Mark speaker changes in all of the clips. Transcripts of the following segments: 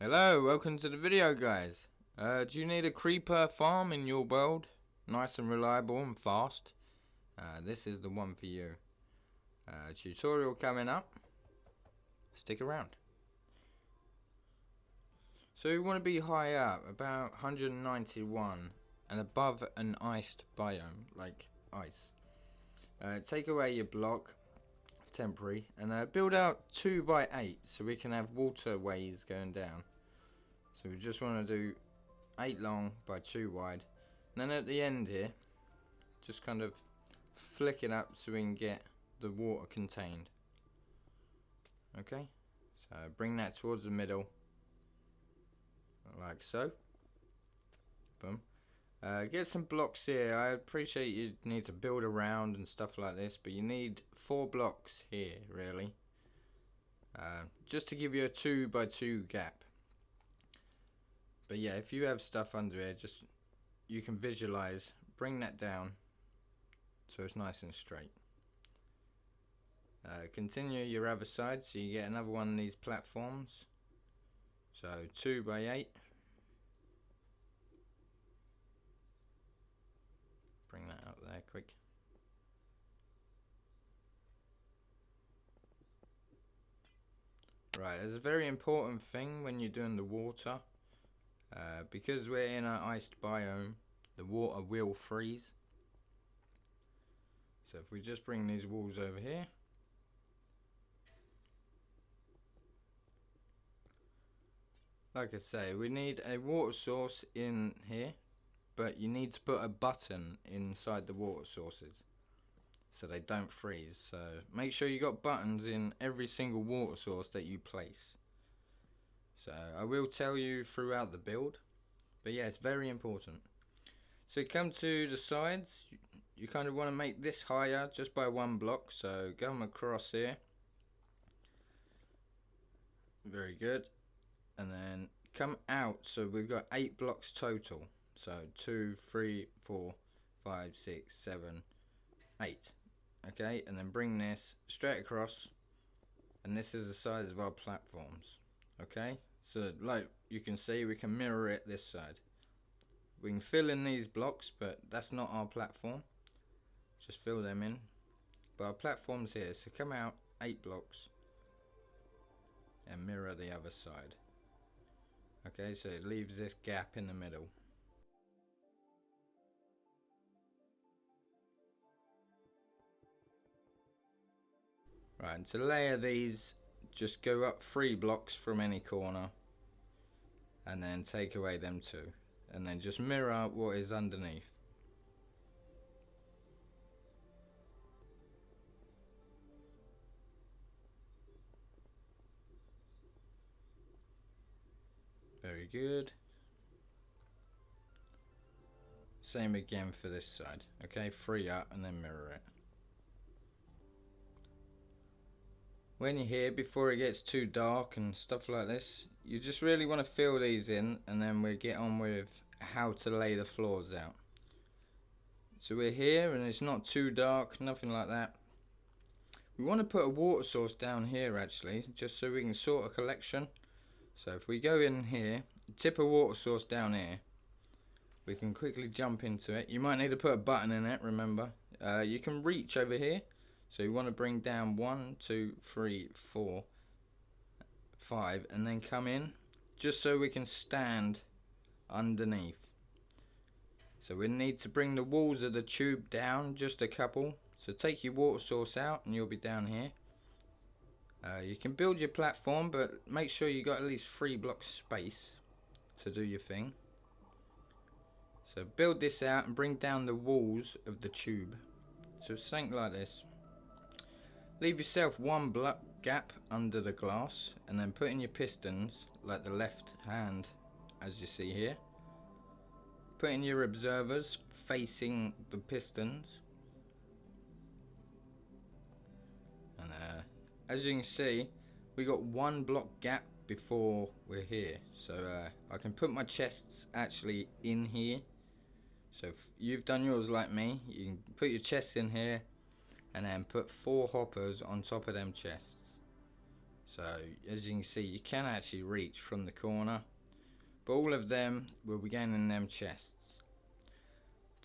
Speaker 1: Hello, welcome to the video, guys. Do you need a creeper farm in your world? Nice and reliable and fast? This is the one for you. Tutorial coming up. Stick around. So you want to be high up, about 191, and above an iced biome, like ice. Take away your block, temporary, and build out 2 by 8 so we can have waterways going down. So we just want to do 8 long by 2 wide. And then at the end here, just kind of flick it up so we can get the water contained. Okay, so bring that towards the middle, like so. Boom. Get some blocks here. I appreciate you need to build around and stuff like this, but you need 4 blocks here really, just to give you a 2 by 2 gap. But yeah, if you have stuff under here, just you can visualize, bring that down so it's nice and straight. Continue your other side so you get another one of these platforms. So 2 by 8. Bring that up there quick. Right, there's a very important thing when you're doing the water. Because we're in an iced biome, the water will freeze. So if we just bring these walls over here, like I say, we need a water source in here, but you need to put a button inside the water sources so they don't freeze. So make sure you got buttons in every single water source that you place. So I will tell you throughout the build, but yeah, it's very important. So you come to the sides, you kind of want to make this higher just by 1 block, so go across here. Very good. And then come out, so we've got 8 blocks total. So 2, 3, 4, 5, 6, 7, 8. Okay, and then bring this straight across, and this is the size of our platforms. Okay, so like you can see, we can mirror it this side. We can fill in these blocks, but that's not our platform. Just fill them in. But our platform's here, so come out 8 blocks and mirror the other side. Okay, so it leaves this gap in the middle. Right, and to layer these, just go up 3 blocks from any corner and then take away them 2, and then just mirror what is underneath. Very good. Same again for this side. Okay, 3 up and then mirror it. When you're here, before it gets too dark and stuff like this, you just really want to fill these in, and then we'll get on with how to lay the floors out. So we're here and it's not too dark, nothing like that. We want to put a water source down here actually, just so we can sort a collection. So if we go in here, tip a water source down here, we can quickly jump into it. You might need to put a button in it, remember. You can reach over here. So you want to bring down 1, 2, 3, 4, 5, and then come in, just so we can stand underneath. So we need to bring the walls of the tube down just a couple. So take your water source out and you'll be down here. You can build your platform, but make sure you got at least 3 blocks space to do your thing. So build this out and bring down the walls of the tube. So something like this. Leave yourself 1 block gap under the glass, and then put in your pistons like the left hand as you see here. Put in your observers facing the pistons, and as you can see, we got 1 block gap before we're here. So I can put my chests actually in here. So if you've done yours like me, you can put your chests in here and then put 4 hoppers on top of them chests. So as you can see, you can actually reach from the corner, but all of them will be going in them chests.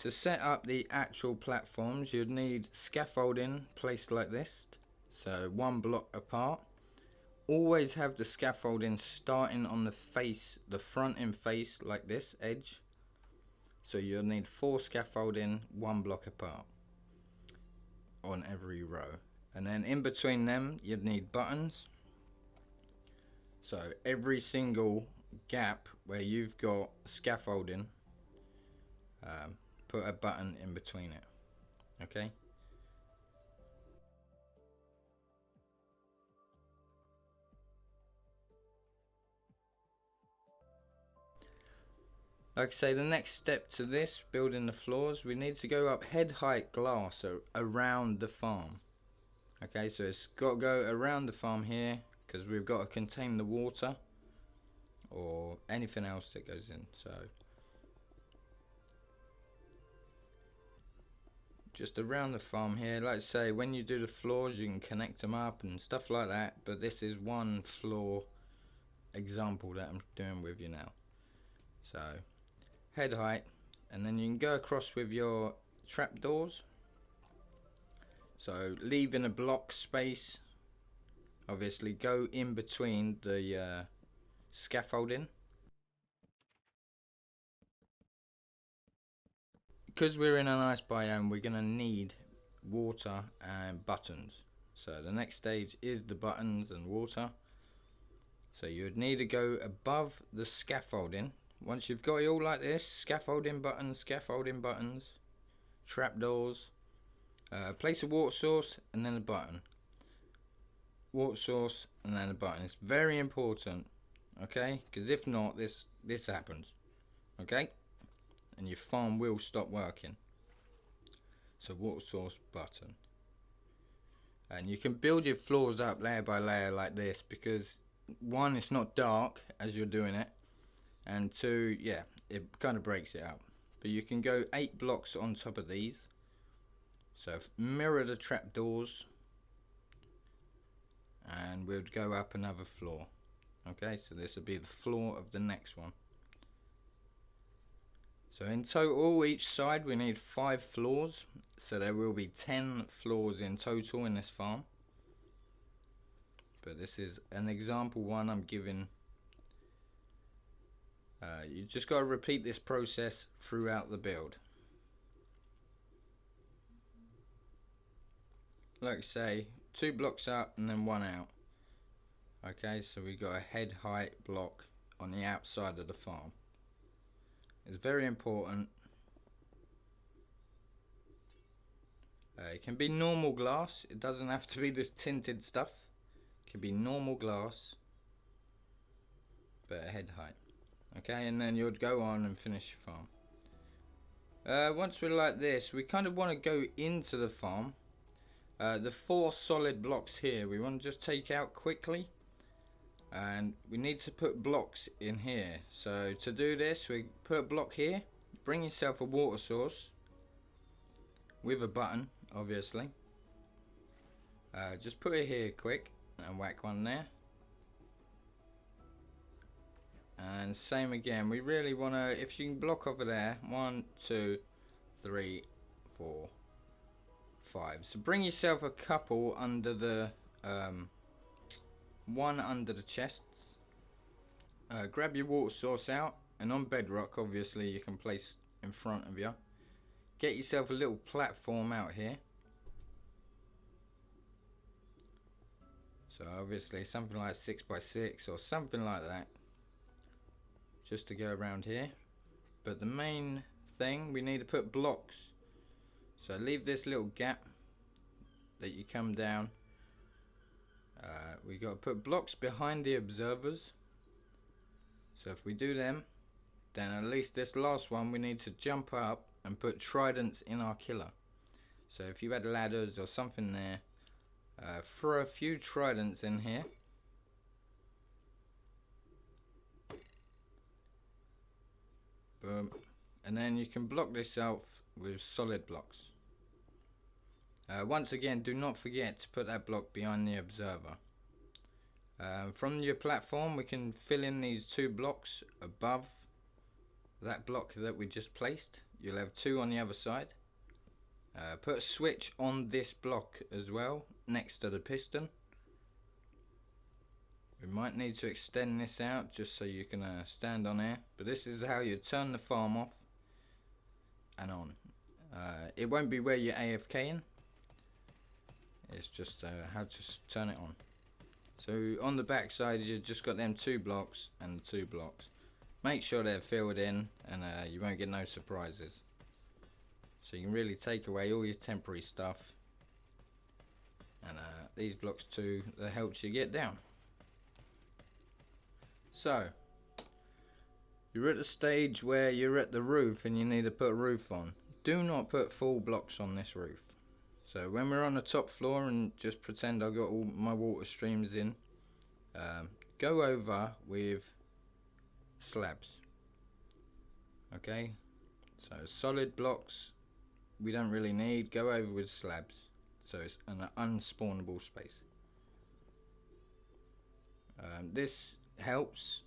Speaker 1: To set up the actual platforms, you'd need scaffolding placed like this, so one block apart. Always have the scaffolding starting on the face, the front end face like this edge. So you'll need 4 scaffolding, one block apart on every row. And then in between them, you'd need buttons. So every single gap where you've got scaffolding, put a button in between it. Okay. Like I say, the next step to this, building the floors, we need to go up head height glass around the farm. Okay, so it's got to go around the farm here, because we've got to contain the water or anything else that goes in. So just around the farm here. Like I say, when you do the floors, you can connect them up and stuff like that, but this is one floor example that I'm doing with you now. So head height, and then you can go across with your trapdoors. So leaving a block space, obviously go in between the scaffolding. Because we're in an ice biome, we're going to need water and buttons. So the next stage is the buttons and water. So you would need to go above the scaffolding. Once you've got it all like this, scaffolding buttons, trapdoors, place a water source and then a button. Water source and then a button. It's very important, okay? Because if not, this happens, okay? And your farm will stop working. So water source, button. And you can build your floors up layer by layer like this, because one, it's not dark as you're doing it, and two, yeah, it kind of breaks it up. But you can go 8 blocks on top of these. So mirror the trapdoors, and we'll go up another floor. Okay, so this will be the floor of the next one. So in total, each side we need 5 floors, so there will be 10 floors in total in this farm. But this is an example one I'm giving. You just got to repeat this process throughout the build. Like I say, 2 blocks up and then 1 out. Okay, so we got a head height block on the outside of the farm. It's very important. It can be normal glass. It doesn't have to be this tinted stuff. It can be normal glass, but a head height. Okay, and then you'd go on and finish your farm. Once we're like this, we kind of want to go into the farm. The 4 solid blocks here, we want to just take out quickly. And we need to put blocks in here. So to do this, we put a block here. Bring yourself a water source with a button, obviously. Just put it here quick and whack one there. And same again. We really want to, if you can block over there, 1, 2, 3, 4, 5. So bring yourself a couple under the one under the chests. Grab your water source out, and on bedrock, obviously, you can place in front of you. Get yourself a little platform out here. So obviously something like 6 by 6 or something like that, just to go around here. But the main thing, we need to put blocks. So leave this little gap that you come down. We got to put blocks behind the observers. So if we do them, then at least this last one we need to jump up and put tridents in our killer. So if you had ladders or something there, throw a few tridents in here. Boom. And then you can block this out with solid blocks. Once again, do not forget to put that block behind the observer. From your platform, we can fill in these 2 blocks above that block that we just placed. You'll have 2 on the other side. Put a switch on this block as well, next to the piston. We might need to extend this out just so you can stand on air, but this is how you turn the farm off and on. It won't be where you're AFKing, it's just how to turn it on. So on the back side you've just got them 2 blocks and 2 blocks. Make sure they're filled in and you won't get no surprises. So you can really take away all your temporary stuff, and these blocks too, that helps you get down. So you're at the stage where you're at the roof and you need to put a roof on. Do not put full blocks on this roof. So when we're on the top floor, and just pretend I got all my water streams in, go over with slabs. Okay, so solid blocks we don't really need. Go over with slabs, so it's an unspawnable space. This helps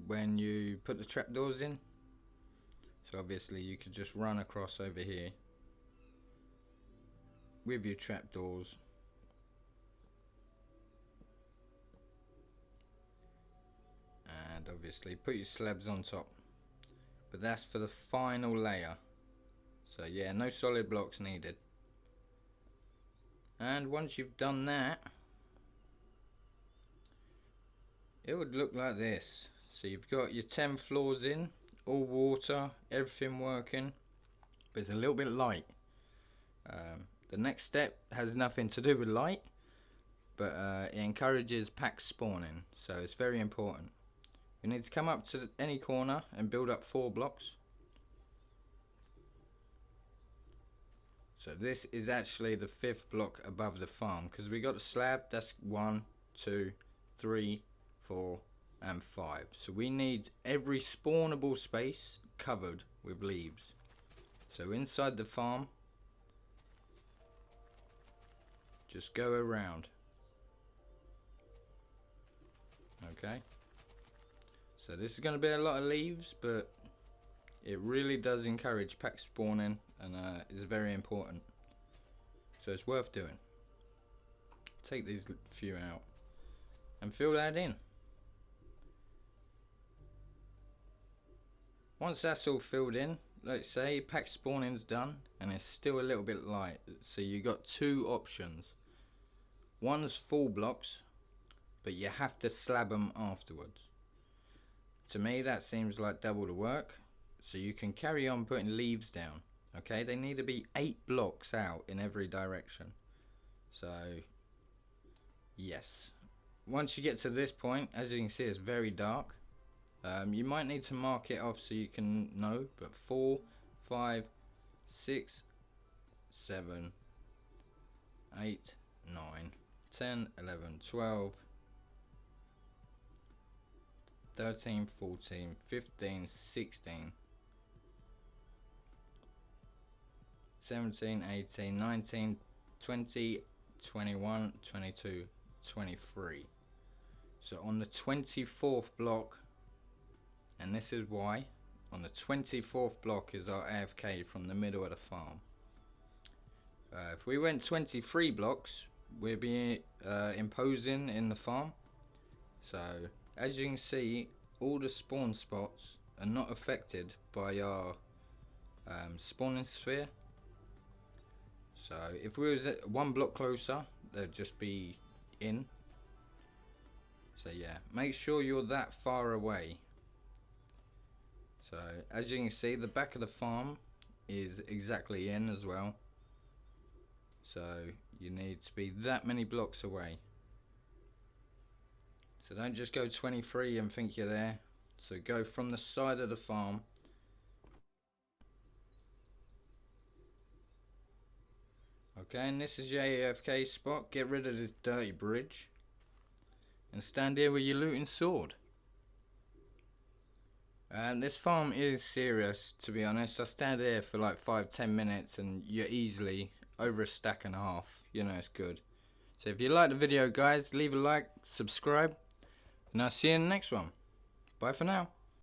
Speaker 1: when you put the trapdoors in. So obviously you could just run across over here with your trapdoors, and obviously put your slabs on top, but that's for the final layer. So yeah, no solid blocks needed. And once you've done that, it would look like this. So you've got your 10 floors in, all water, everything working, but it's a little bit light. The next step has nothing to do with light, but it encourages pack spawning, so it's very important. You need to come up to any corner and build up 4 blocks. So this is actually the 5th block above the farm, because we got the slab, that's 1, 2, 3, 4 and 5. So we need every spawnable space covered with leaves. So inside the farm, just go around. Okay, so this is going to be a lot of leaves, but it really does encourage pack spawning, and is very important, so it's worth doing. Take these few out and fill that in. Once that's all filled in, let's say pack spawning's done and it's still a little bit light, so you got 2 options. One's full blocks, but you have to slab them afterwards. To me that seems like double the work, so you can carry on putting leaves down. Okay, they need to be 8 blocks out in every direction. So yes, once you get to this point, as you can see, it's very dark. You might need to mark it off so you can know, but 4, 5, 6, 7, 8, 9, 10, 11, 12, 13, 14, 15, 16, 17, 18, 19, 20, 21, 22, 23. So on the 24th block, and this is why, on the 24th block is our AFK from the middle of the farm. If we went 23 blocks, we'd be imposing in the farm. So as you can see, all the spawn spots are not affected by our spawning sphere. So if we was at 1 block closer, they'd just be in. So yeah, make sure you're that far away. So as you can see, the back of the farm is exactly in as well. So you need to be that many blocks away. So don't just go 23 and think you're there. So go from the side of the farm. Okay, and this is your AFK spot. Get rid of this dirty bridge and stand here with your looting sword. And this farm is serious, to be honest. I stand here for like 5-10 minutes and you're easily over a stack and a half. You know, it's good. So if you like the video guys, leave a like, subscribe, and I'll see you in the next one. Bye for now.